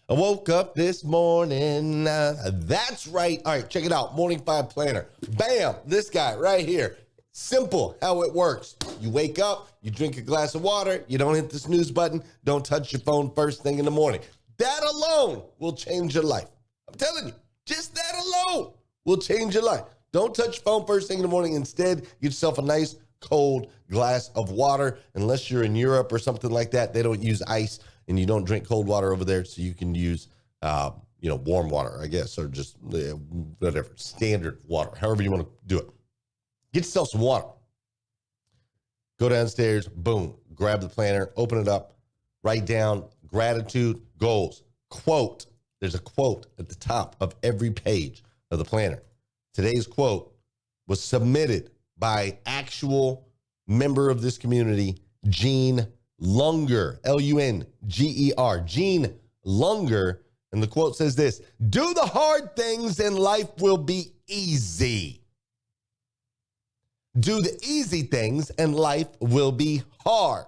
I woke up this morning. That's right. All right, check it out. Morning 5 planner. Bam, this guy right here. Simple how it works. You wake up, you drink a glass of water, you don't hit the snooze button, don't touch your phone first thing in the morning. That alone will change your life. I'm telling you, just that alone will change your life. Don't touch your phone first thing in the morning. Instead, get yourself a nice cold glass of water. Unless you're in Europe or something like that, they don't use ice and you don't drink cold water over there, so you can use warm water, I guess, or just whatever, standard water, however you want to do it. Get yourself some water. Go downstairs, boom, grab the planner, open it up, write down gratitude, goals, quote. There's a quote at the top of every page of the planner. Today's quote was submitted by actual member of this community, Gene Lunger, Lunger, Gene Lunger. And the quote says this: do the hard things and life will be easy. Do the easy things and life will be hard.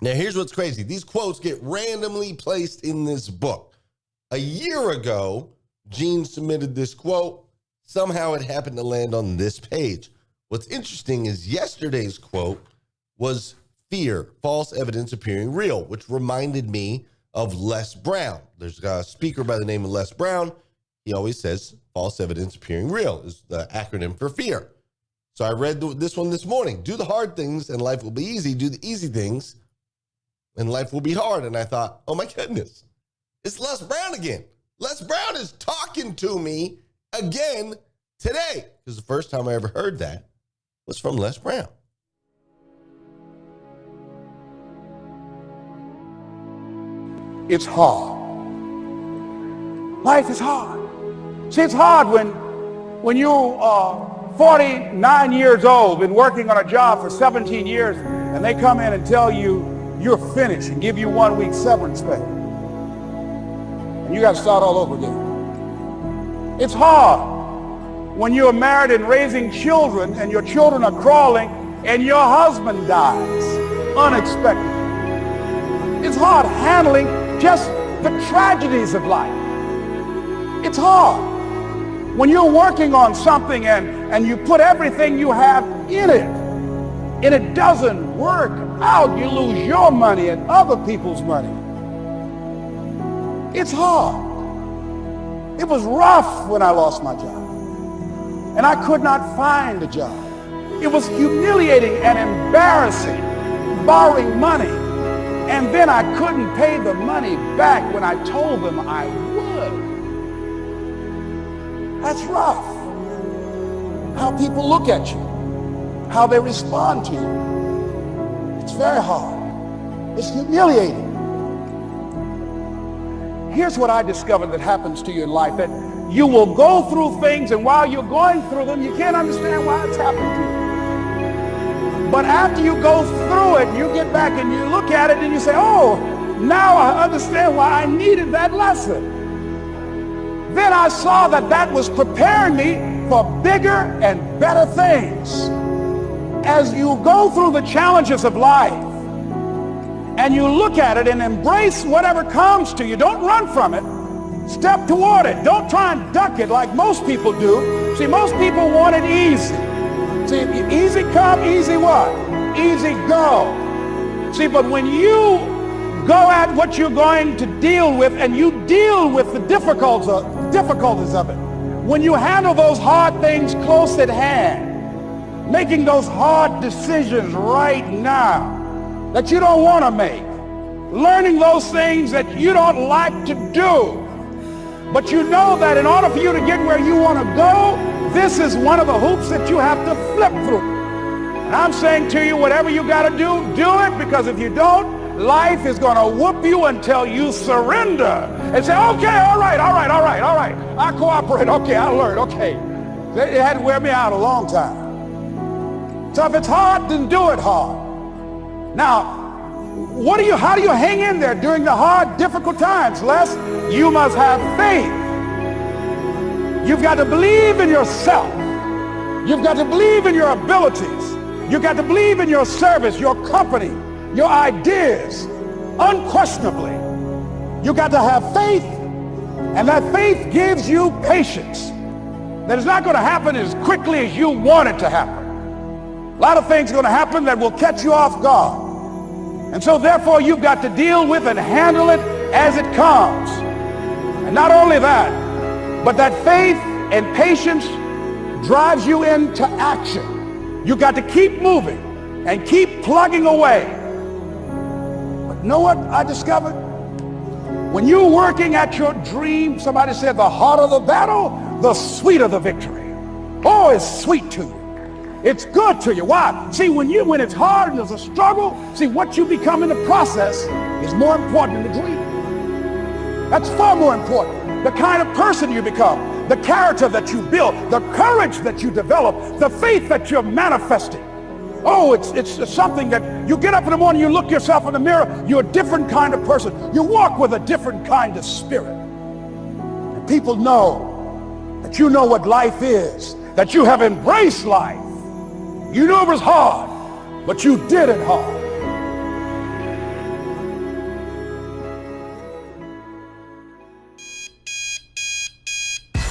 Now, here's what's crazy. These quotes get randomly placed in this book. A year ago, Gene submitted this quote. Somehow it happened to land on this page. What's interesting is yesterday's quote was fear, false evidence appearing real, which reminded me of Les Brown. There's a speaker by the name of Les Brown. He always says false evidence appearing real is the acronym for fear. So I read this one this morning. Do the hard things and life will be easy. Do the easy things and life will be hard. And I thought, oh my goodness, it's Les Brown again. Les Brown is talking to me again today. Because the first time I ever heard that was from Les Brown. It's hard. Life is hard. See, it's hard when you are 49 years old, been working on a job for 17 years, and they come in and tell you you're finished and give you 1 week severance pay. And you got to start all over again. It's hard when you're married and raising children and your children are crawling and your husband dies unexpectedly. It's hard handling just the tragedies of life. It's hard when you're working on something and you put everything you have in it and it doesn't work out. You lose your money and other people's money. It's hard. It was rough when I lost my job and I could not find a job. It was humiliating and embarrassing, borrowing money, and then I couldn't pay the money back when I told them I would. That's rough. How people look at you, how they respond to you. It's very hard. It's humiliating. Here's what I discovered that happens to you in life, that you will go through things, and while you're going through them, you can't understand why it's happening to you. But after you go through it, you get back and you look at it and you say, oh, now I understand why I needed that lesson. Then I saw that that was preparing me for bigger and better things. As you go through the challenges of life and you look at it and embrace whatever comes to you, don't run from it. Step toward it. Don't try and duck it like most people do. See, most people want it easy. See, easy come, easy what? Easy go. See, but when you go at what you're going to deal with and you deal with the difficulties of it, when you handle those hard things close at hand, making those hard decisions right now that you don't want to make, learning those things that you don't like to do, but you know that in order for you to get where you want to go, this is one of the hoops that you have to flip through. And I'm saying to you, whatever you got to do it, because if you don't, life is going to whoop you until you surrender and say, okay, all right, I cooperate, okay, I learned, okay. It had to wear me out a long time. So if it's hard, then do it hard. Now, how do you hang in there during the hard, difficult times? Les, you must have faith. You've got to believe in yourself. You've got to believe in your abilities. You've got to believe in your service, your company, your ideas, unquestionably. You got to have faith, and that faith gives you patience. That it's not going to happen as quickly as you want it to happen. A lot of things are going to happen that will catch you off guard. And so therefore you've got to deal with and handle it as it comes. And not only that, but that faith and patience drives you into action. You've got to keep moving and keep plugging away. But you know what I discovered? When you're working at your dream, somebody said the harder the battle, the sweeter the victory. Oh, it's sweet to you. It's good to you. Why? See, when it's hard and there's a struggle, see, what you become in the process is more important than the dream. That's far more important. The kind of person you become, the character that you build, the courage that you develop, the faith that you're manifesting. Oh, it's something that you get up in the morning, you look yourself in the mirror, you're a different kind of person. You walk with a different kind of spirit. And people know that you know what life is, that you have embraced life. You know it was hard, but you did it hard.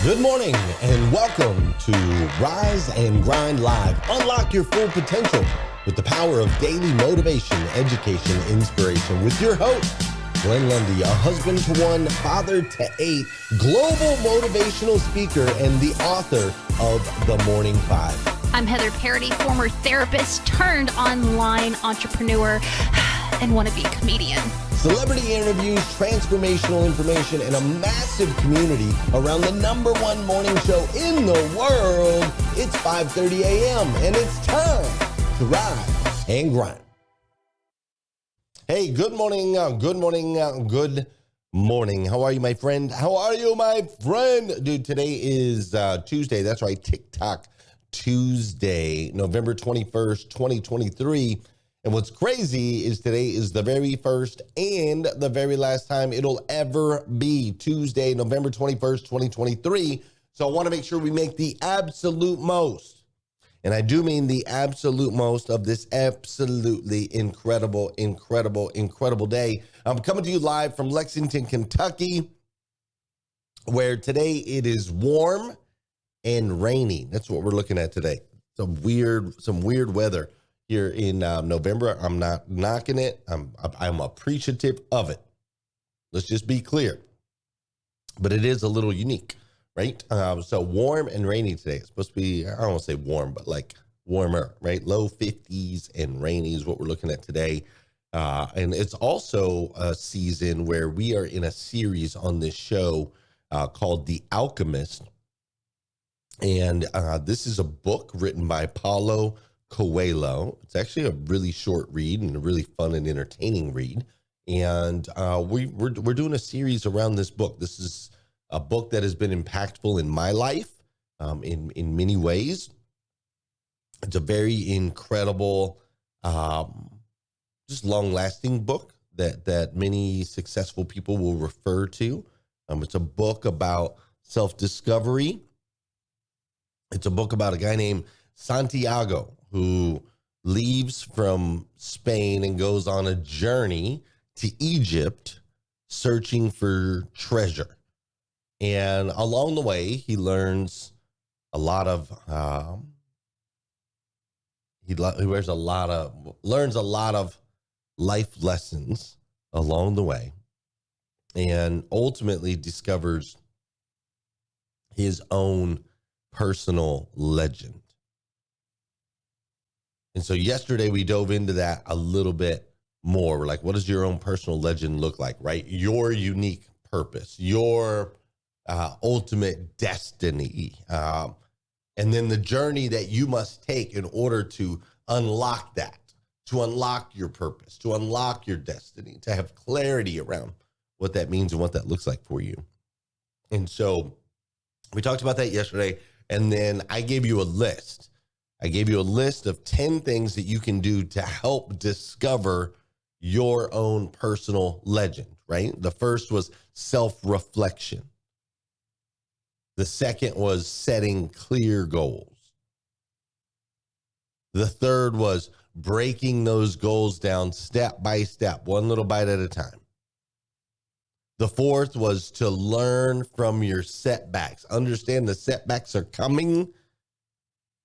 Good morning and welcome to Rise and Grind Live. Unlock your full potential with the power of daily motivation, education, inspiration with your host, Lundy, a husband to one, father to 8, global motivational speaker, and the author of The Morning 5. I'm Heather Parady, former therapist turned online entrepreneur and wannabe comedian. Celebrity interviews, transformational information, and a massive community around the #1 morning show in the world. It's 5:30 a.m. and it's time to rise and grind. Hey, good morning, good morning. How are you, my friend? How are you, my friend? Dude, today is Tuesday. That's right, TikTok Tuesday, November 21st, 2023. And what's crazy is today is the very first and the very last time it'll ever be Tuesday, November 21st, 2023. So I want to make sure we make the absolute most, and I do mean the absolute most, of this absolutely incredible day. I'm coming to you live from Lexington, Kentucky, where today it is warm and rainy. That's what we're looking at today. Some weird weather here in November. I'm not knocking it. I'm appreciative of it. Let's just be clear. But it is a little unique, right? So warm and rainy today. It's supposed to be, I don't want to say warm, but like warmer, right? Low 50s and rainy is what we're looking at today. And it's also a season where we are in a series on this show called The Alchemist. And this is a book written by Paulo Coelho. It's actually a really short read and a really fun and entertaining read. And we're doing a series around this book. This is a book that has been impactful in my life in many ways. It's a very incredible, just long-lasting book that many successful people will refer to. It's a book about self-discovery. It's a book about a guy named Santiago who leaves from Spain and goes on a journey to Egypt searching for treasure. And along the way, he learns a lot of learns a lot of life lessons along the way, and ultimately discovers his own personal legend. And so yesterday we dove into that a little bit more. We're like, what does your own personal legend look like, right? Your unique purpose, your ultimate destiny. And then the journey that you must take in order to unlock that, to unlock your purpose, to unlock your destiny, to have clarity around what that means and what that looks like for you. And so we talked about that yesterday. And then I gave you a list. I gave you a list of 10 things that you can do to help discover your own personal legend, right? The first was self-reflection. The second was setting clear goals. The third was breaking those goals down step by step, one little bite at a time. The fourth was to learn from your setbacks. Understand the setbacks are coming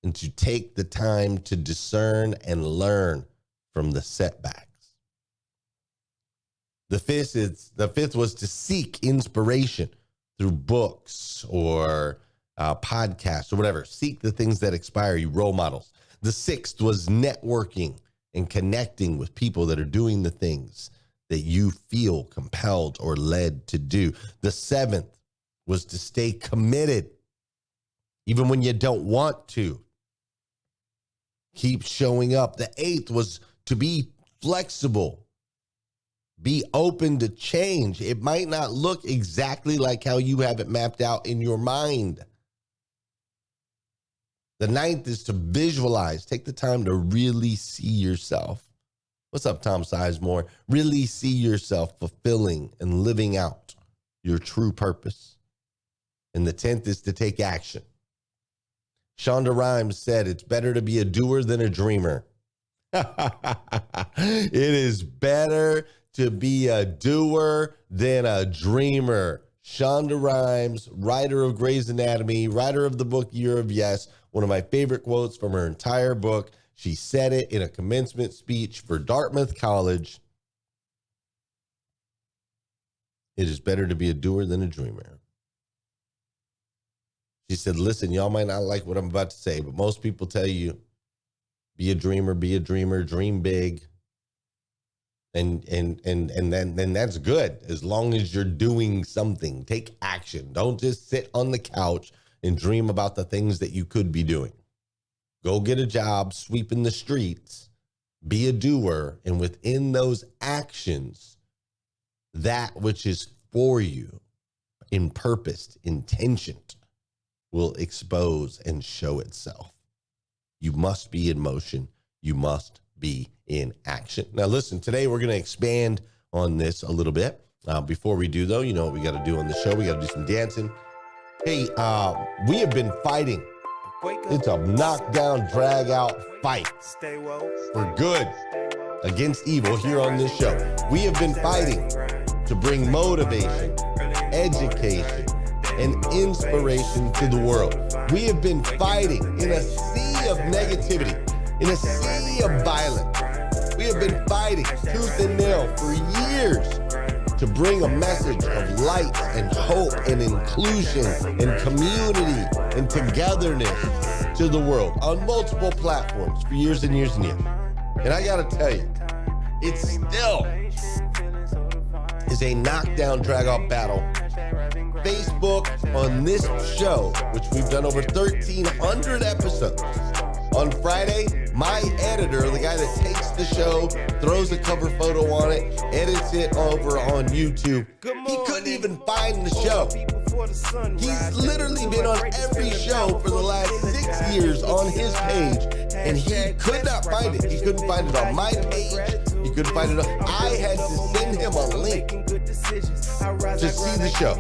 and to take the time to discern and learn from the setbacks. The fifth was to seek inspiration through books or podcasts or whatever. Seek the things that inspire you, role models. The sixth was networking and connecting with people that are doing the things that you feel compelled or led to do. The seventh was to stay committed, even when you don't want to. Keep showing up. The eighth was to be flexible. Be open to change. It might not look exactly like how you have it mapped out in your mind. The ninth is to visualize. Take the time to really see yourself. What's up, Tom Sizemore? Really see yourself fulfilling and living out your true purpose. And the 10th is to take action. Shonda Rhimes said, it's better to be a doer than a dreamer. It is better to be a doer than a dreamer. Shonda Rhimes, writer of Grey's Anatomy, writer of the book Year of Yes, one of my favorite quotes from her entire book. She said it in a commencement speech for Dartmouth College. It is better to be a doer than a dreamer. She said, listen, y'all might not like what I'm about to say, but most people tell you, be a dreamer, dream big. And then that's good as long as you're doing something. Take action. Don't just sit on the couch and dream about the things that you could be doing. Go get a job, sweeping the streets, be a doer, and within those actions, that which is for you, in purpose, intentioned, will expose and show itself. You must be in motion. You must be in action. Now, listen, today we're going to expand on this a little bit. Before we do, though, you know what we got to do on the show. We got to do some dancing. Hey, we have been fighting. It's a knockdown, drag out fight for good against evil here on this show. We have been fighting to bring motivation, education, and inspiration to the world. We have been fighting in a sea of negativity, in a sea of violence. We have been fighting tooth and nail for years to bring a message of light and hope and inclusion and community and togetherness to the world on multiple platforms for years and years and years. And I gotta tell you, it still is a knockdown, drag-out battle. Facebook on this show, which we've done over 1,300 episodes. On Friday, my editor, the guy that takes the show, throws a cover photo on it, edits it over on YouTube. He couldn't even find the show. He's literally been on every show for the last 6 years on his page, and he could not find it. He couldn't find it on my page. He couldn't find it on. I had to send him a link to see the show.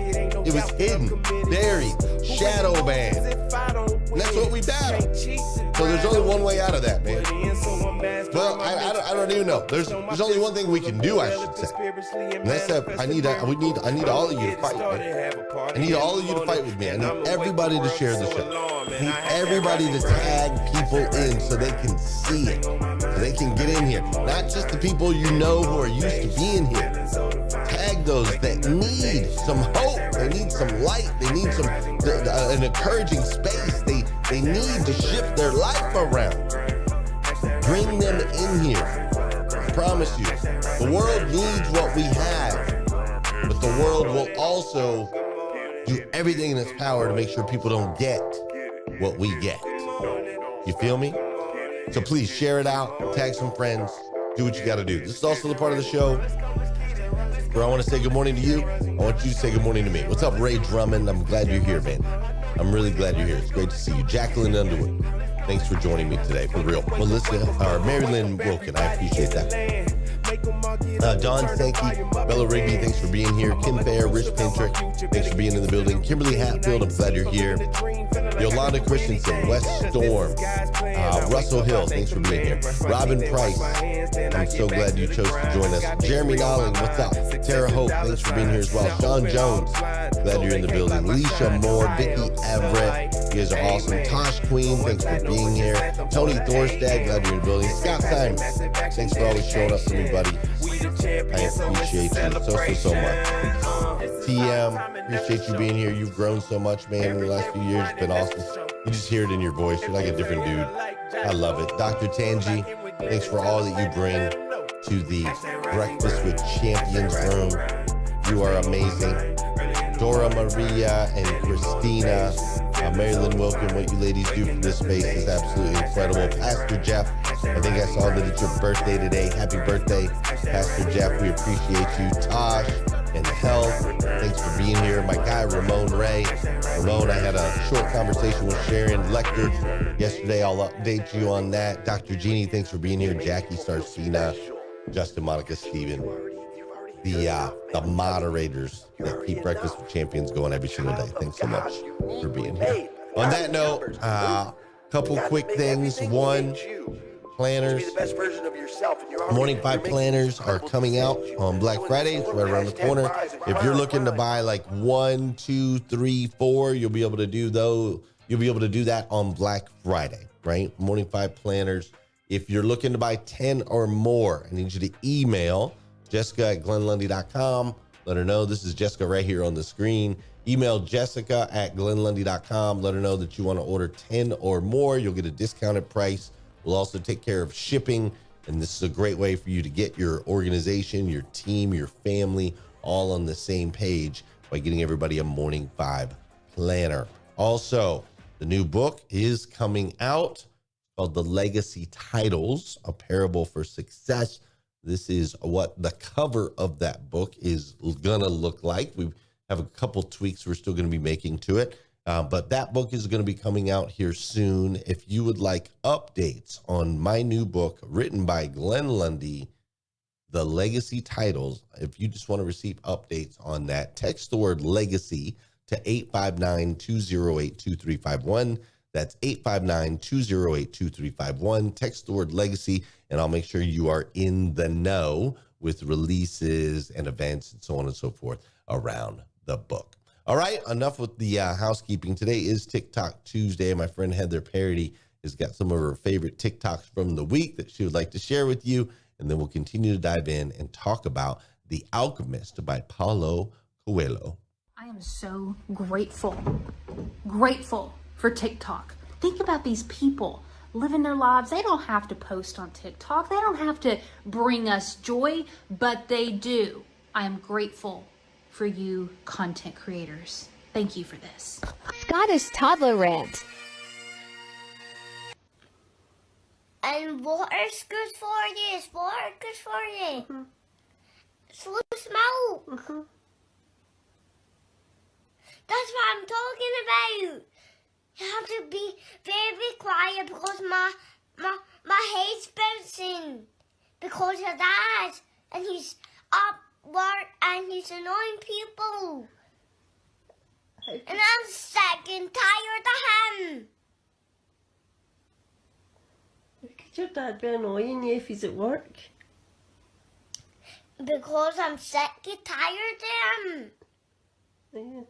It was hidden, buried, shadow banned. And that's what we battle. So there's only one way out of that, man. Well, I don't even know. There's only one thing we can do, I should say. And that's that I need all of you to fight, man. I need all of you to fight with me. I need everybody to share the show. I need everybody to tag people in so they can see it. So they can get in here. Not just the people you know who are used to being here. Tag those that need some hope. They need some light. They need an encouraging space. They need to shift their life around. Bring them in here. I promise you, the world needs what we have, but the world will also do everything in its power to make sure people don't get what we get. You feel me? So please share it out, tag some friends, do what you got to do. This is also the part of the show where I want to say good morning to you. I want you to say good morning to me. What's up, Ray Drummond? I'm glad you're here, man. I'm really glad you're here. It's great to see you. Jacqueline Underwood, thanks for joining me today, for real. Melissa, or Mary Lynn Wilkin, I appreciate that. Don Sankey, Bella Rigby, thanks for being here. Kim Fair, Rich Pintrick, thanks for being in the building. Kimberly Hatfield, I'm glad you're here. Yolanda Christensen, West Storm, Russell Hill, thanks for being here. Robin Price, I'm so glad you chose to join us. Jeremy Nolling, what's up? Tara Hope, thanks for being here as well. Sean Jones, glad you're in the building. Leisha Moore, Vicky Everett, you guys are awesome. Tosh Queen, thanks for being here. Tony Thorstad, glad you're in the building. Scott Simon, thanks for always showing up for me, buddy. I appreciate you so much. TM, appreciate you being here. You've grown so much, man, in the last few years. It's been awesome. You just hear it in your voice. You're like a different dude. I love it. Dr. Tangi, thanks for all that you bring to the Breakfast with Champions room. You are amazing. Dora Maria and Christina, Marilyn Wilkin, what you ladies do for this space is absolutely incredible. Pastor Jeff, I think I saw that it's your birthday today. Happy birthday, Pastor Jeff. We appreciate you. Tosh and Health, thanks for being here. My guy, Ramon Ray. Ramon, I had a short conversation with Sharon Lecter yesterday. I'll update you on that. Dr. Jeannie, thanks for being here. Jackie Sarcina, Justin, Monica, Steven. The moderators that keep Breakfast with Champions going every single day. Thanks so much for being here. On that note, couple quick things. One, planners. Morning 5 planners are coming out on Black Friday. It's right around the corner. If you're looking to buy like 1, 2, 3, 4, you'll be able to do those. You'll be able to do that on Black Friday, right? Morning 5 planners. If you're looking to buy 10 or more, I need you to email Jessica@GlennLundy.com. Let her know. This is Jessica right here on the screen. Email Jessica@GlennLundy.com. Let her know that you want to order 10 or more. You'll get a discounted price. We'll also take care of shipping. And this is a great way for you to get your organization, your team, your family all on the same page by getting everybody a Morning 5 planner. Also, the new book is coming out called The Legacy Titles, A Parable for Success. This is what the cover of that book is gonna look like. We have a couple tweaks we're still gonna be making to it, but that book is gonna be coming out here soon. If you would like updates on my new book written by Glenn Lundy, The Legacy Titles, if you just wanna receive updates on that, text the word legacy to 859-208-2351. That's 859-208-2351. Text the word legacy, and I'll make sure you are in the know with releases and events and so on and so forth around the book. All right, enough with the housekeeping. Today is TikTok Tuesday. My friend Heather Parady has got some of her favorite TikToks from the week that she would like to share with you, and then we'll continue to dive in and talk about The Alchemist by Paulo Coelho. I am so grateful for TikTok. Think about these people living their lives. They don't have to post on TikTok. They don't have to bring us joy, but they do. I am grateful for you content creators. Thank you for this. Scottish toddler rant. And water's good for you. Is water good for you? Mm-hmm. So smoke. Mm-hmm. That's what I'm talking about. You have to be very quiet because my head's bouncing because of that, and he's up work and he's annoying people, and I'm sick and tired of him. Could your dad be annoying you if he's at work? Because I'm sick and tired of him. Yeah.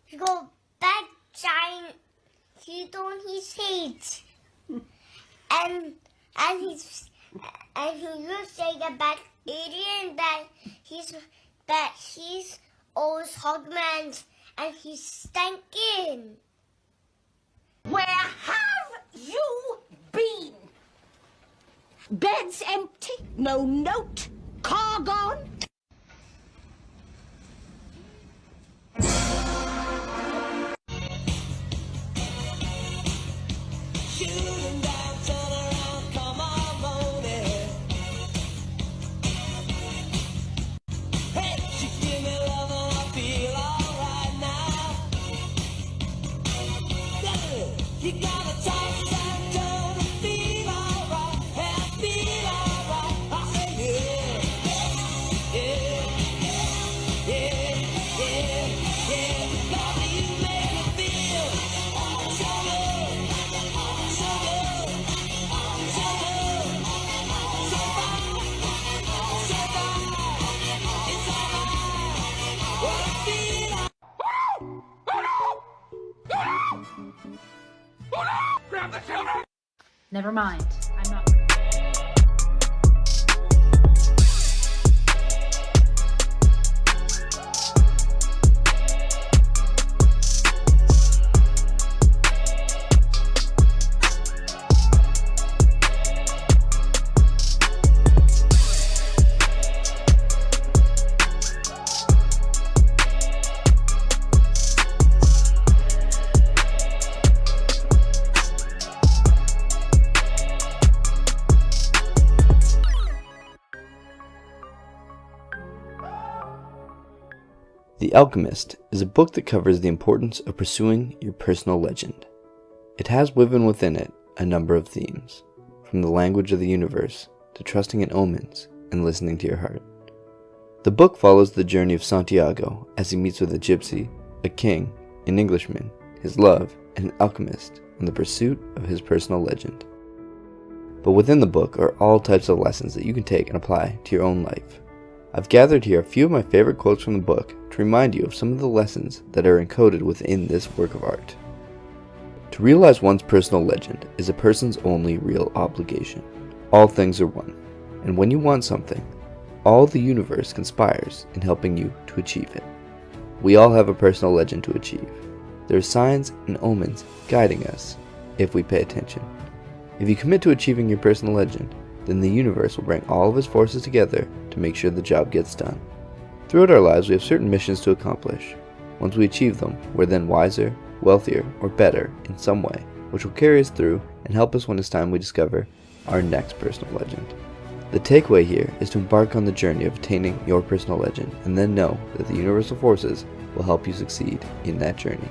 He got big giant heat on his head, and he looks like a big alien, but he's always hugging and he's stinking. Where have you been? Bed's empty, no note, car gone. Shooting down, turn around, come on, moaning. Hey, she give me love and I feel alright now. You gotta talk and turn and feel alright, and feel alright. Never mind. I'm not. The Alchemist is a book that covers the importance of pursuing your personal legend. It has woven within it a number of themes, from the language of the universe to trusting in omens and listening to your heart. The book follows the journey of Santiago as he meets with a gypsy, a king, an Englishman, his love, and an alchemist in the pursuit of his personal legend. But within the book are all types of lessons that you can take and apply to your own life. I've gathered here a few of my favorite quotes from the book to remind you of some of the lessons that are encoded within this work of art. To realize one's personal legend is a person's only real obligation. All things are one, and when you want something, all the universe conspires in helping you to achieve it. We all have a personal legend to achieve. There are signs and omens guiding us if we pay attention. If you commit to achieving your personal legend, then the universe will bring all of its forces together to make sure the job gets done. Throughout our lives, we have certain missions to accomplish. Once we achieve them, we're then wiser, wealthier, or better in some way, which will carry us through and help us when it's time we discover our next personal legend. The takeaway here is to embark on the journey of attaining your personal legend and then know that the universal forces will help you succeed in that journey.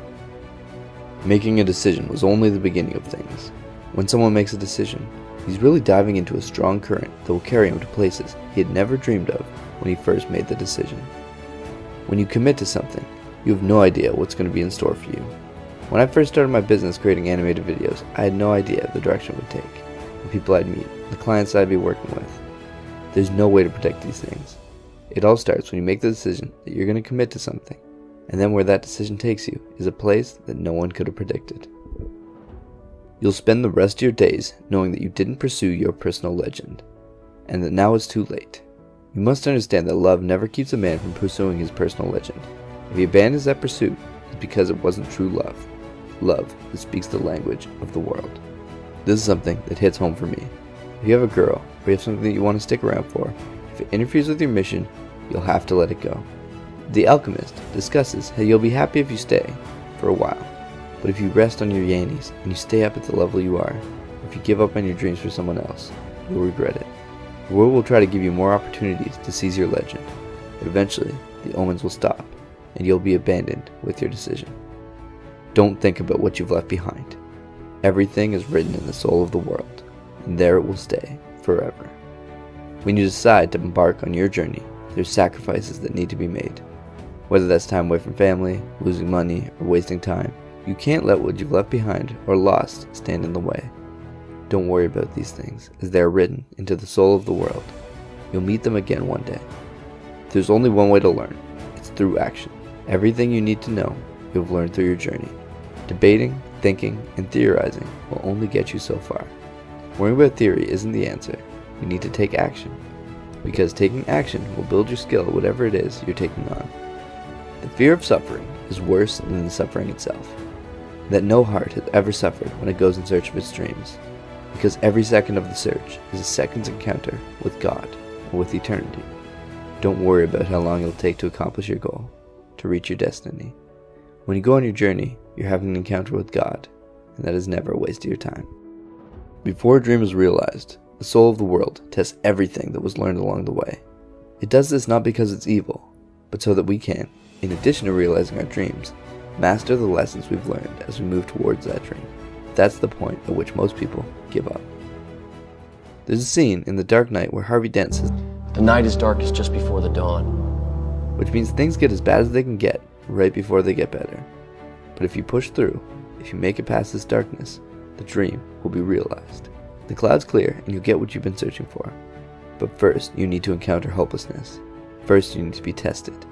Making a decision was only the beginning of things. When someone makes a decision, he's really diving into a strong current that will carry him to places he had never dreamed of when he first made the decision. When you commit to something, you have no idea what's going to be in store for you. When I first started my business creating animated videos, I had no idea the direction it would take, the people I'd meet, the clients I'd be working with. There's no way to predict these things. It all starts when you make the decision that you're going to commit to something, and then where that decision takes you is a place that no one could have predicted. You'll spend the rest of your days knowing that you didn't pursue your personal legend, and that now it's too late. You must understand that love never keeps a man from pursuing his personal legend. If he abandons that pursuit, it's because it wasn't true love. Love that speaks the language of the world. This is something that hits home for me. If you have a girl, or you have something that you want to stick around for, if it interferes with your mission, you'll have to let it go. The Alchemist discusses how you'll be happy if you stay for a while. But if you rest on your yannies and you stay up at the level you are, if you give up on your dreams for someone else, you'll regret it. The world will try to give you more opportunities to seize your legend, but eventually the omens will stop and you'll be abandoned with your decision. Don't think about what you've left behind. Everything is written in the soul of the world, and there it will stay forever. When you decide to embark on your journey, there's sacrifices that need to be made. Whether that's time away from family, losing money, or wasting time, you can't let what you've left behind or lost stand in the way. Don't worry about these things, as they are written into the soul of the world. You'll meet them again one day. There's only one way to learn. It's through action. Everything you need to know, you've learned through your journey. Debating, thinking, and theorizing will only get you so far. Worrying about theory isn't the answer. You need to take action. Because taking action will build your skill at whatever it is you're taking on. The fear of suffering is worse than the suffering itself. That no heart has ever suffered when it goes in search of its dreams, because every second of the search is a second's encounter with God or with eternity. Don't worry about how long it'll take to accomplish your goal, to reach your destiny. When you go on your journey, you're having an encounter with God, and that is never a waste of your time. Before a dream is realized, the soul of the world tests everything that was learned along the way. It does this not because it's evil, but so that we can, in addition to realizing our dreams, master the lessons we've learned as we move towards that dream. That's the point at which most people give up. There's a scene in The Dark Knight where Harvey Dent says, "The night is darkest just before the dawn." Which means things get as bad as they can get right before they get better. But if you push through, if you make it past this darkness, the dream will be realized. The clouds clear and you'll get what you've been searching for. But first, you need to encounter hopelessness. First, you need to be tested.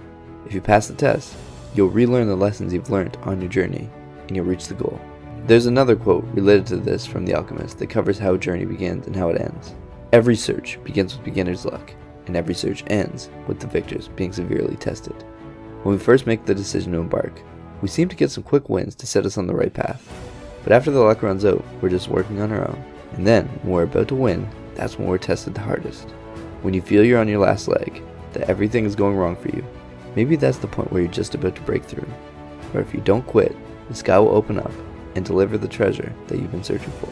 If you pass the test, you'll relearn the lessons you've learned on your journey, and you'll reach the goal. There's another quote related to this from The Alchemist that covers how a journey begins and how it ends. Every search begins with beginner's luck, and every search ends with the victors being severely tested. When we first make the decision to embark, we seem to get some quick wins to set us on the right path. But after the luck runs out, we're just working on our own. And then, when we're about to win, that's when we're tested the hardest. When you feel you're on your last leg, that everything is going wrong for you, maybe that's the point where you're just about to break through. Or if you don't quit, the sky will open up and deliver the treasure that you've been searching for.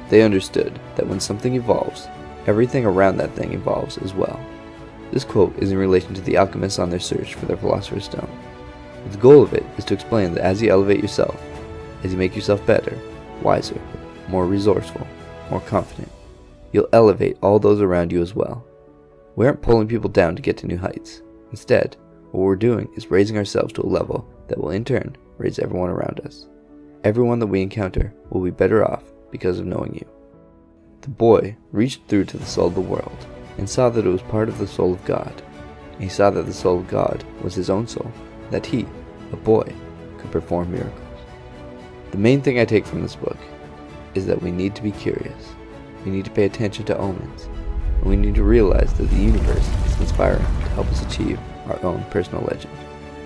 They understood that when something evolves, everything around that thing evolves as well. This quote is in relation to the alchemists on their search for their Philosopher's Stone. But the goal of it is to explain that as you elevate yourself, as you make yourself better, wiser, more resourceful, more confident, you'll elevate all those around you as well. We aren't pulling people down to get to new heights. Instead, what we're doing is raising ourselves to a level that will in turn raise everyone around us. Everyone that we encounter will be better off because of knowing you. The boy reached through to the soul of the world and saw that it was part of the soul of God. And he saw that the soul of God was his own soul, that he, a boy, could perform miracles. The main thing I take from this book is that we need to be curious. We need to pay attention to omens. And we need to realize that the universe is conspiring to help us achieve our own personal legend,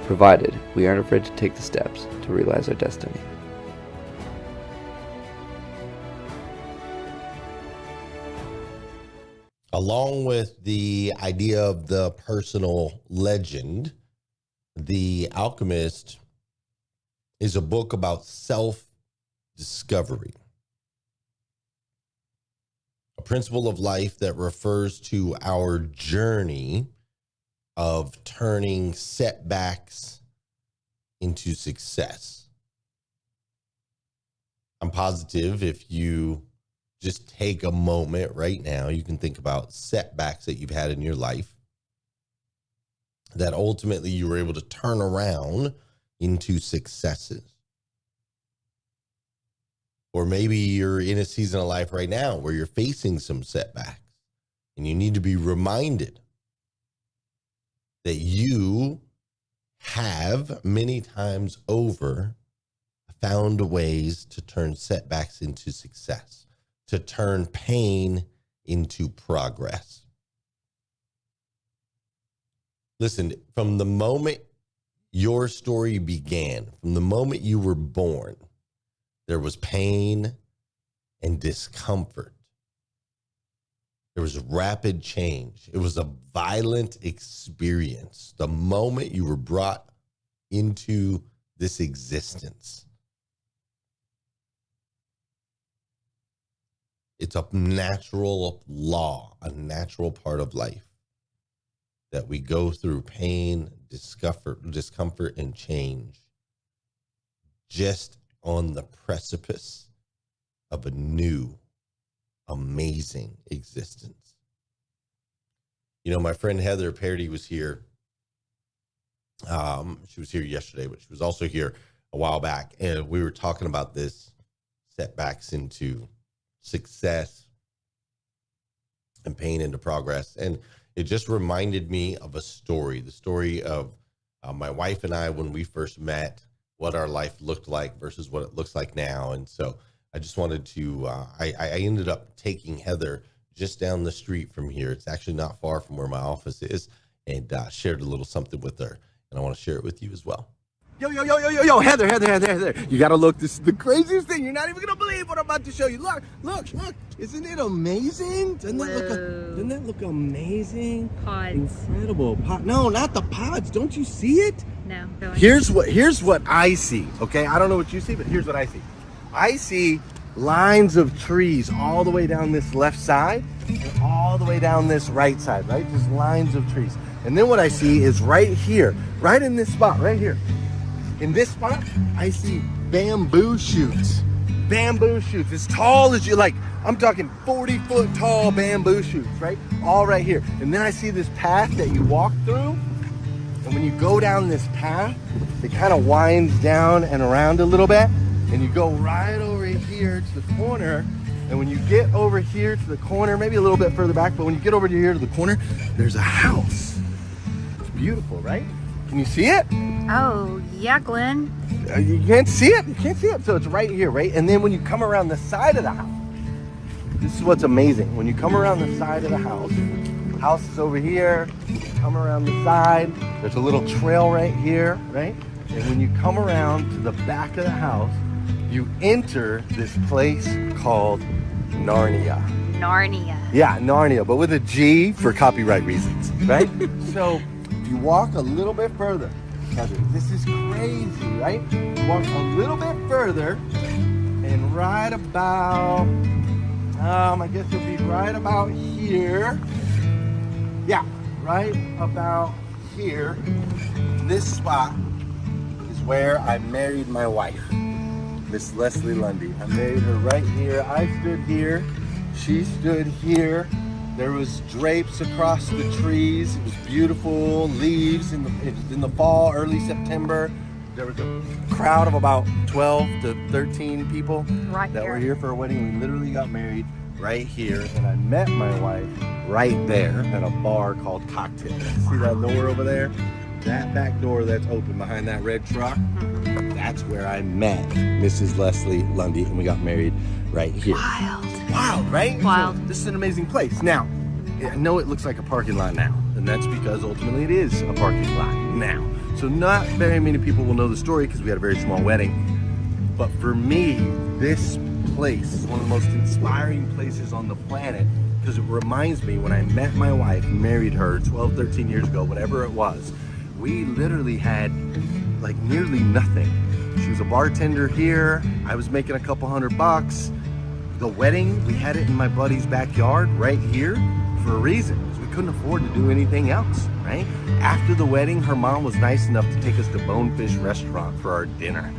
provided we aren't afraid to take the steps to realize our destiny. Along with the idea of the personal legend, The Alchemist is a book about self-discovery. A principle of life that refers to our journey of turning setbacks into success. I'm positive if you just take a moment right now, you can think about setbacks that you've had in your life that ultimately you were able to turn around into successes. Or maybe you're in a season of life right now where you're facing some setbacks and you need to be reminded that you have many times over found ways to turn setbacks into success, to turn pain into progress. Listen, from the moment your story began, from the moment you were born, there was pain and discomfort. There was rapid change. It was a violent experience. The moment you were brought into this existence. It's a natural law, a natural part of life that we go through pain, discomfort, and change just on the precipice of a new, amazing existence. You know, my friend Heather Parady was here. She was here yesterday, but she was also here a while back. And we were talking about this setbacks into success and pain into progress. And it just reminded me of a story, the story of my wife and I when we first met, what our life looked like versus what it looks like now. And so I just wanted to, I ended up taking Heather just down the street from here. It's actually not far from where my office is, and shared a little something with her. And I want to share it with you as well. Yo, Heather. You gotta look, this is the craziest thing. You're not even gonna believe what I'm about to show you. Look. Isn't it amazing? Doesn't that look amazing? Pods. Incredible. No, not the pods. Don't you see it? No. Here's what I see, okay? I don't know what you see, but here's what I see. I see lines of trees all the way down this left side, and all the way down this right side, right? Just lines of trees. And then what I see is right here, right in this spot, right here. In this spot, I see bamboo shoots. Bamboo shoots, as tall as you like. I'm talking 40-foot tall bamboo shoots, right? All right here. And then I see this path that you walk through. And when you go down this path, it kind of winds down and around a little bit. And you go right over here to the corner. And when you get over here to the corner, maybe a little bit further back, but when you get over here to the corner, there's a house. It's beautiful, right? Can you see it? Oh, yeah, Glenn. You can't see it. You can't see it. So it's right here, right? And then when you come around the side of the house, this is what's amazing. When you come around the side of the house is over here. You come around the side. There's a little trail right here, right? And when you come around to the back of the house, you enter this place called Narnia. Narnia. Yeah, Narnia, but with a G for copyright reasons, right? So you walk a little bit further. Heather, this is crazy, right? You walk a little bit further, and right about, I guess it'll be right about here. Yeah, right about here. This spot is where I married my wife, Miss Leslie Lundy. I married her right here. I stood here. She stood here. There was drapes across the trees. It was beautiful. Leaves in the fall, early September. There was a crowd of about 12 to 13 people that were here for a wedding. We literally got married right here, and I met my wife right there at a bar called Cocktails. See that door over there? That back door that's open behind that red truck, that's where I met Mrs. Leslie Lundy, and we got married right here. Wild, right? Wild. So this is an amazing place. Now, I know it looks like a parking lot now, and that's because ultimately it is a parking lot now. So not very many people will know the story because we had a very small wedding. But for me, this place is one of the most inspiring places on the planet because it reminds me when I met my wife, married her 12, 13 years ago, whatever it was, we literally had like nearly nothing. She was a bartender here. I was making a couple $100. The wedding, we had it in my buddy's backyard right here for a reason, because we couldn't afford to do anything else, right? After the wedding, her mom was nice enough to take us to Bonefish Restaurant for our dinner.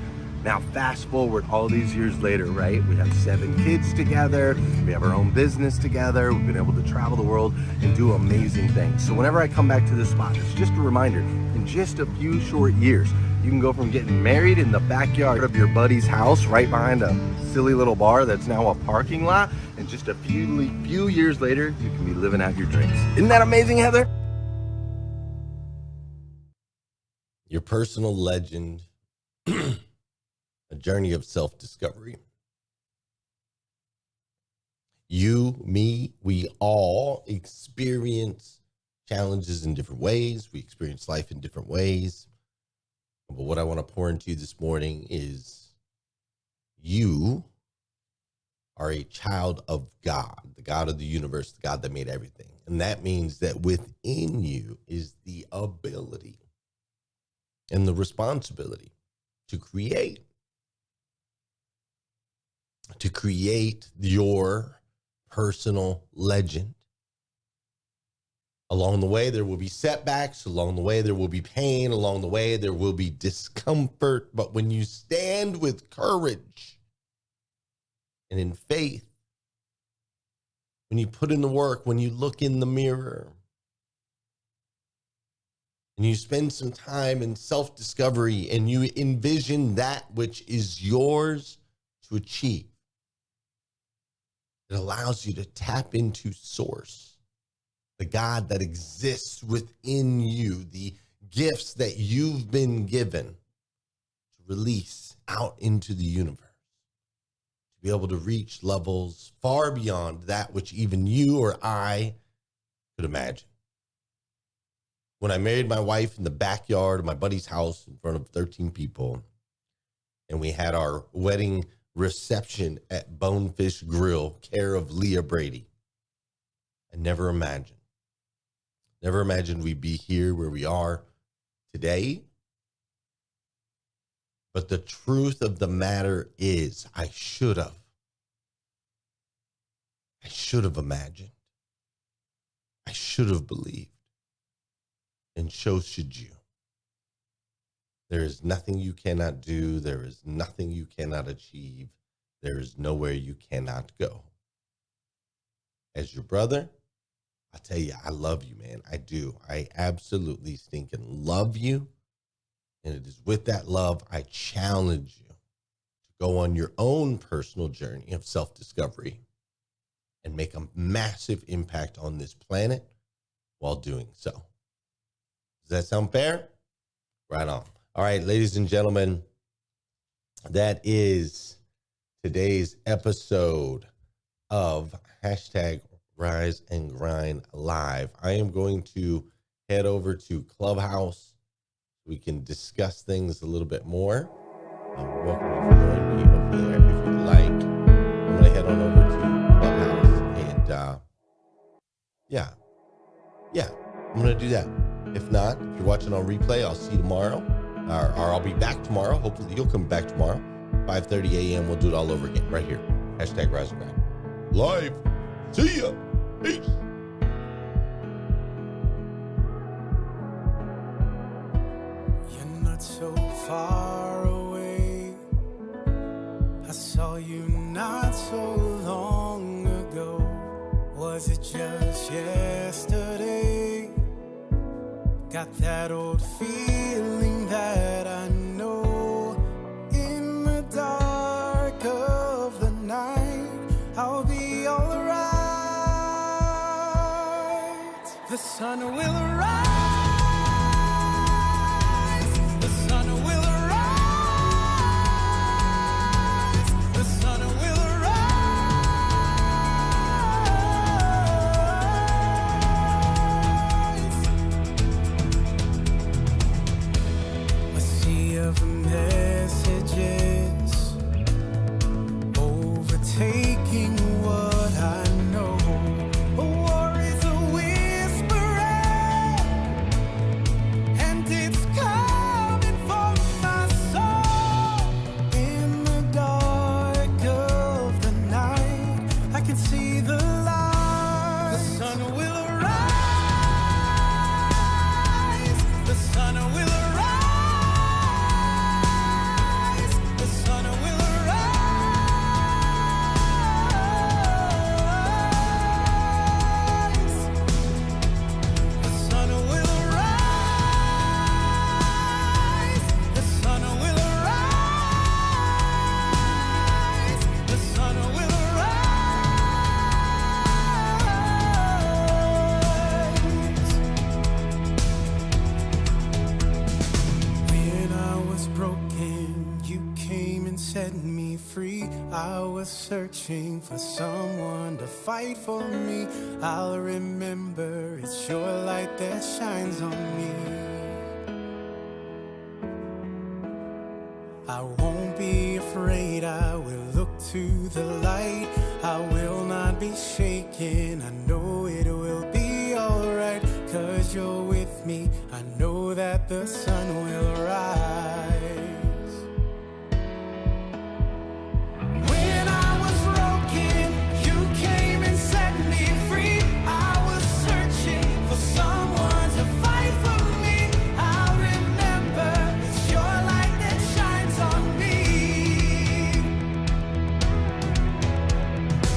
Now, fast forward all these years later, right? We have 7 kids together. We have our own business together. We've been able to travel the world and do amazing things. So whenever I come back to this spot, it's just a reminder, in just a few short years, you can go from getting married in the backyard of your buddy's house right behind a silly little bar that's now a parking lot, and just a few years later, you can be living out your dreams. Isn't that amazing, Heather? Your personal legend, a journey of self-discovery. You, me, we all experience challenges in different ways. We experience life in different ways. But what I want to pour into you this morning is you are a child of God, the God of the universe, the God that made everything. And that means that within you is the ability and the responsibility to create your personal legend. Along the way, there will be setbacks. Along the way, there will be pain. Along the way, there will be discomfort. But when you stand with courage and in faith, when you put in the work, when you look in the mirror, and you spend some time in self-discovery and you envision that which is yours to achieve, it allows you to tap into source. The God that exists within you, the gifts that you've been given to release out into the universe, to be able to reach levels far beyond that which even you or I could imagine. When I married my wife in the backyard of my buddy's house in front of 13 people, and we had our wedding reception at Bonefish Grill, care of Leah Brady, I never imagined we'd be here where we are today. But the truth of the matter is, I should have imagined. I should have believed. And so should you. There is nothing you cannot do. There is nothing you cannot achieve. There is nowhere you cannot go. As your brother, I tell you, I love you, man. I do. I absolutely stinking love you. And it is with that love, I challenge you to go on your own personal journey of self-discovery and make a massive impact on this planet while doing so. Does that sound fair? Right on. All right, ladies and gentlemen, that is today's episode of #Rise and Grind Live. I am going to head over to Clubhouse. We can discuss things a little bit more. Welcome to join me over there if you'd like. I'm going to head on over to Clubhouse and yeah, I'm going to do that. If not, if you're watching on replay, I'll see you tomorrow, or I'll be back tomorrow. Hopefully you'll come back tomorrow, 5:30 a.m. We'll do it all over again right here. #Rise and Grind Live. See ya. Peace. You're not so far away. I saw you not so long ago. Was it just yesterday? Got that old feeling that I know. In the dark of the night, I'll be alright. The sun will arise. The sun will arise. The sun will arise. A sea of messages overtaking what I know. A war is a whisperer, and it's coming for my soul. In the dark of the night, I can see the light. The sun will arise. The sun will arise. The sun will arise. The sun will arise. The sun will arise. The sun will arise. When I was broken, you came and set me free. I was searching for someone to fight for me. I'll remember it's your light that shines on me. I won't be afraid, I will look to the light. I will not be shaken, I know it will be alright. 'Cause you're with me, I know that the sun will rise. When I was broken, you came and set me free. I was searching for someone to fight for me. I remember it's your light that shines on me.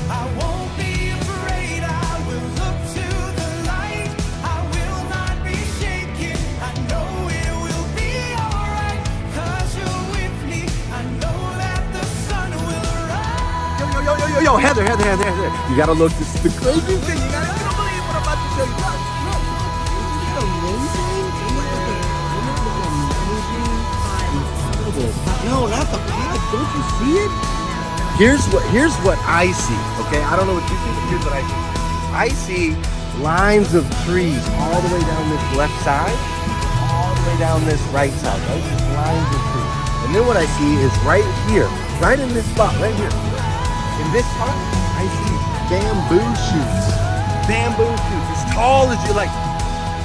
I won't be afraid, I will look to the light. I will not be shaken, I know it will be alright. 'Cause you're with me, I know that the sun will rise. Yo, Heather. You gotta look. This is the crazy thing. You don't believe what I'm about to tell you. Look. No, not the pod. Don't you see it? Here's what I see. Okay, I don't know what you see, but here's what I see. I see lines of trees all the way down this left side, all the way down this right side. Right, just lines of trees. And then what I see is right here, right in this spot, right here. In this spot, I see bamboo shoots. Bamboo shoots, as tall as you like.